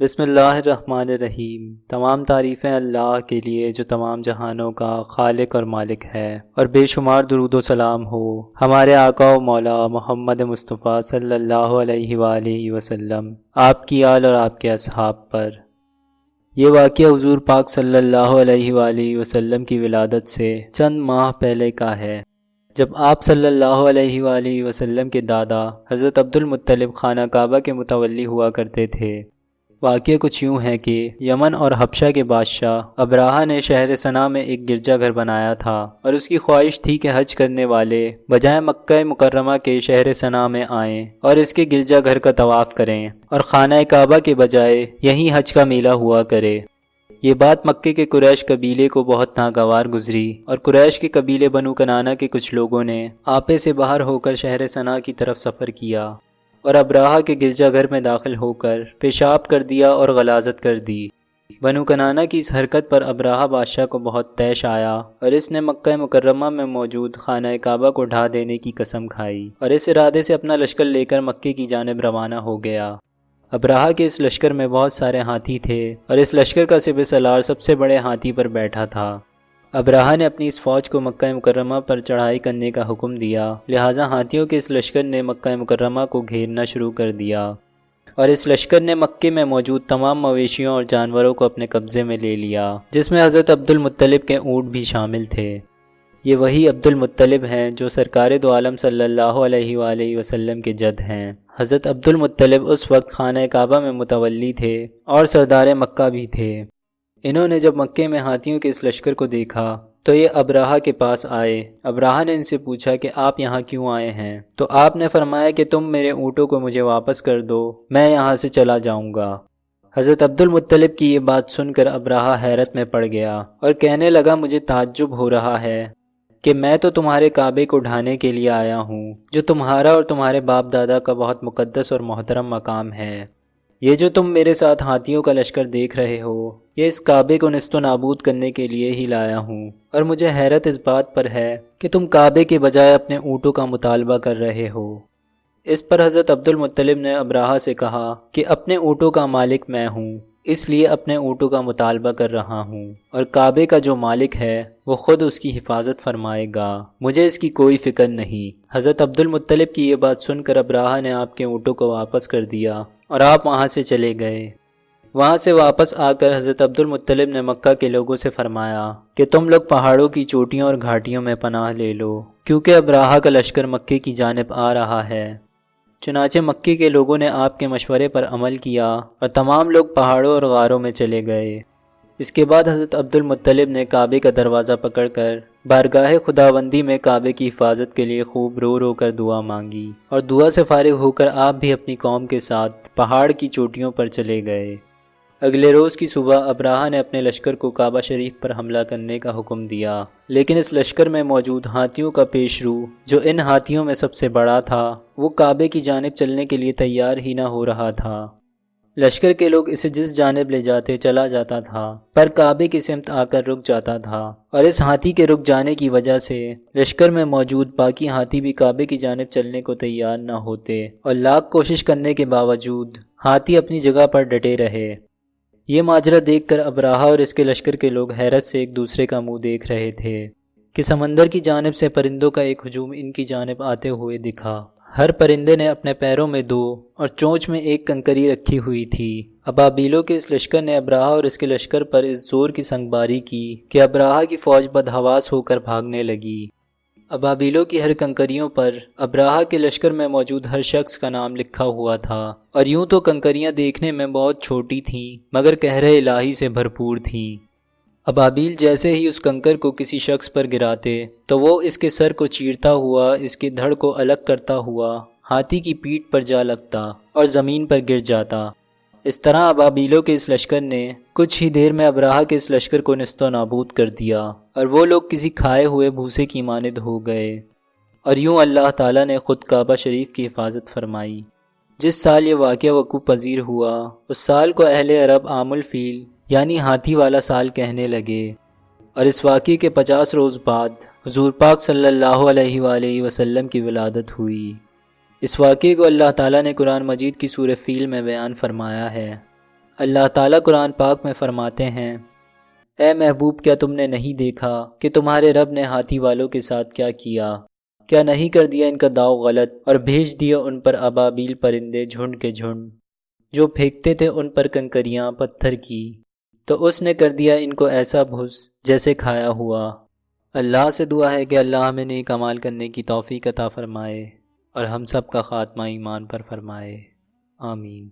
بسم اللہ الرحمن الرحیم۔ تمام تعریفیں اللہ کے لیے جو تمام جہانوں کا خالق اور مالک ہے، اور بے شمار درود و سلام ہو ہمارے آقا و مولا محمد مصطفیٰ صلی اللہ علیہ وآلہ وسلم، آپ کی آل اور آپ کے اصحاب پر۔ یہ واقعہ حضور پاک صلی اللہ علیہ وآلہ وسلم کی ولادت سے چند ماہ پہلے کا ہے، جب آپ صلی اللہ علیہ وآلہ وسلم کے دادا حضرت عبدالمطلب خانہ کعبہ کے متولی ہوا کرتے تھے۔ واقعہ کچھ یوں ہے کہ یمن اور حبشہ کے بادشاہ ابراہہ نے شہر صنعا میں ایک گرجا گھر بنایا تھا، اور اس کی خواہش تھی کہ حج کرنے والے بجائے مکہ مکرمہ کے شہر صنعا میں آئیں اور اس کے گرجا گھر کا طواف کریں، اور خانہ کعبہ کے بجائے یہیں حج کا میلہ ہوا کرے۔ یہ بات مکے کے قریش قبیلے کو بہت ناگوار گزری، اور قریش کے قبیلے بنو کنانہ کے کچھ لوگوں نے آپے سے باہر ہو کر شہر صنعا کی طرف سفر کیا اور ابراہہ کے گرجا گھر میں داخل ہو کر پیشاب کر دیا اور غلاظت کر دی۔ بنو کنانہ کی اس حرکت پر ابراہہ بادشاہ کو بہت طیش آیا، اور اس نے مکہ مکرمہ میں موجود خانہ کعبہ کو ڈھا دینے کی قسم کھائی، اور اس ارادے سے اپنا لشکر لے کر مکے کی جانب روانہ ہو گیا۔ ابراہہ کے اس لشکر میں بہت سارے ہاتھی تھے، اور اس لشکر کا سپہ سالار سب سے بڑے ہاتھی پر بیٹھا تھا۔ ابراہہ نے اپنی اس فوج کو مکہ مکرمہ پر چڑھائی کرنے کا حکم دیا، لہٰذا ہاتھیوں کے اس لشکر نے مکہ مکرمہ کو گھیرنا شروع کر دیا، اور اس لشکر نے مکے میں موجود تمام مویشیوں اور جانوروں کو اپنے قبضے میں لے لیا، جس میں حضرت عبدالمطلب کے اونٹ بھی شامل تھے۔ یہ وہی عبدالمطلب ہیں جو سرکار دو عالم صلی اللہ علیہ وآلہ وسلم کے جد ہیں۔ حضرت عبدالمطلب اس وقت خانہ کعبہ میں متولی تھے اور سردار مکہ بھی تھے۔ انہوں نے جب مکے میں ہاتھیوں کے اس لشکر کو دیکھا تو یہ ابراہہ کے پاس آئے۔ ابراہہ نے ان سے پوچھا کہ آپ یہاں کیوں آئے ہیں؟ تو آپ نے فرمایا کہ تم میرے اونٹوں کو مجھے واپس کر دو، میں یہاں سے چلا جاؤں گا۔ حضرت عبدالمطلب کی یہ بات سن کر ابراہہ حیرت میں پڑ گیا اور کہنے لگا، مجھے تعجب ہو رہا ہے کہ میں تو تمہارے کعبے کو ڈھانے کے لیے آیا ہوں، جو تمہارا اور تمہارے باپ دادا کا بہت مقدس اور محترم مقام ہے۔ یہ جو تم میرے ساتھ ہاتھیوں کا لشکر دیکھ رہے ہو، یہ اس کعبے کو نیست و نابود کرنے کے لیے ہی لایا ہوں، اور مجھے حیرت اس بات پر ہے کہ تم کعبے کے بجائے اپنے اونٹوں کا مطالبہ کر رہے ہو۔ اس پر حضرت عبدالمطلب نے ابراہہ سے کہا کہ اپنے اونٹوں کا مالک میں ہوں، اس لیے اپنے اونٹوں کا مطالبہ کر رہا ہوں، اور کعبے کا جو مالک ہے وہ خود اس کی حفاظت فرمائے گا، مجھے اس کی کوئی فکر نہیں۔ حضرت عبدالمطلب کی یہ بات سن کر ابراہہ نے آپ کے اونٹوں کو واپس کر دیا اور آپ وہاں سے چلے گئے۔ وہاں سے واپس آ کر حضرت عبدالمطلب نے مکہ کے لوگوں سے فرمایا کہ تم لوگ پہاڑوں کی چوٹیوں اور گھاٹیوں میں پناہ لے لو، کیونکہ ابراہہ کا لشکر مکے کی جانب آ رہا ہے۔ چنانچہ مکے کے لوگوں نے آپ کے مشورے پر عمل کیا اور تمام لوگ پہاڑوں اور غاروں میں چلے گئے۔ اس کے بعد حضرت عبدالمطلب نے کعبے کا دروازہ پکڑ کر بارگاہ خداوندی میں کعبے کی حفاظت کے لیے خوب رو رو کر دعا مانگی، اور دعا سے فارغ ہو کر آپ بھی اپنی قوم کے ساتھ پہاڑ کی چوٹیوں پر چلے گئے۔ اگلے روز کی صبح ابراہہ نے اپنے لشکر کو کعبہ شریف پر حملہ کرنے کا حکم دیا، لیکن اس لشکر میں موجود ہاتھیوں کا پیشرو، جو ان ہاتھیوں میں سب سے بڑا تھا، وہ کعبے کی جانب چلنے کے لیے تیار ہی نہ ہو رہا تھا۔ لشکر کے لوگ اسے جس جانب لے جاتے چلا جاتا تھا، پر کعبے کی سمت آ کر رک جاتا تھا، اور اس ہاتھی کے رک جانے کی وجہ سے لشکر میں موجود باقی ہاتھی بھی کعبے کی جانب چلنے کو تیار نہ ہوتے، اور لاکھ کوشش کرنے کے باوجود ہاتھی اپنی جگہ پر ڈٹے رہے۔ یہ ماجرا دیکھ کر ابراہہ اور اس کے لشکر کے لوگ حیرت سے ایک دوسرے کا منہ دیکھ رہے تھے کہ سمندر کی جانب سے پرندوں کا ایک ہجوم ان کی جانب آتے ہوئے دکھا۔ ہر پرندے نے اپنے پیروں میں 2 اور چونچ میں 1 کنکری رکھی ہوئی تھی۔ ابابیلوں کے اس لشکر نے ابراہہ اور اس کے لشکر پر اس زور کی سنگباری کی کہ ابراہہ کی فوج بدحواس ہو کر بھاگنے لگی۔ ابابیلوں کی ہر کنکریوں پر ابراہہ کے لشکر میں موجود ہر شخص کا نام لکھا ہوا تھا، اور یوں تو کنکریاں دیکھنے میں بہت چھوٹی تھیں مگر قہر الہی سے بھرپور تھیں۔ ابابیل جیسے ہی اس کنکر کو کسی شخص پر گراتے تو وہ اس کے سر کو چیرتا ہوا، اس کے دھڑ کو الگ کرتا ہوا ہاتھی کی پیٹھ پر جا لگتا اور زمین پر گر جاتا۔ اس طرح ابابیلوں کے اس لشکر نے کچھ ہی دیر میں ابراہہ کے اس لشکر کو نیست و نابود کر دیا، اور وہ لوگ کسی کھائے ہوئے بھوسے کی مانند ہو گئے۔ اور یوں اللہ تعالیٰ نے خود کعبہ شریف کی حفاظت فرمائی۔ جس سال یہ واقعہ وقوع پذیر ہوا، اس سال کو اہل عرب عام الفیل یعنی ہاتھی والا سال کہنے لگے، اور اس واقعے کے 50 روز بعد حضور پاک صلی اللہ علیہ وآلہ وسلم کی ولادت ہوئی۔ اس واقعے کو اللہ تعالیٰ نے قرآن مجید کی سورہ فیل میں بیان فرمایا ہے۔ اللہ تعالیٰ قرآن پاک میں فرماتے ہیں، اے محبوب کیا تم نے نہیں دیکھا کہ تمہارے رب نے ہاتھی والوں کے ساتھ کیا کیا؟ کیا نہیں کر دیا ان کا داؤ غلط اور بھیج دیا ان پر ابابیل پرندے جھنڈ کے جھنڈ، جو پھینکتے تھے ان پر کنکریاں پتھر کی، تو اس نے کر دیا ان کو ایسا بھس جیسے کھایا ہوا۔ اللہ سے دعا ہے کہ اللہ ہمیں نیک اعمال کرنے کی توفیق عطا فرمائے اور ہم سب کا خاتمہ ایمان پر فرمائے، آمین۔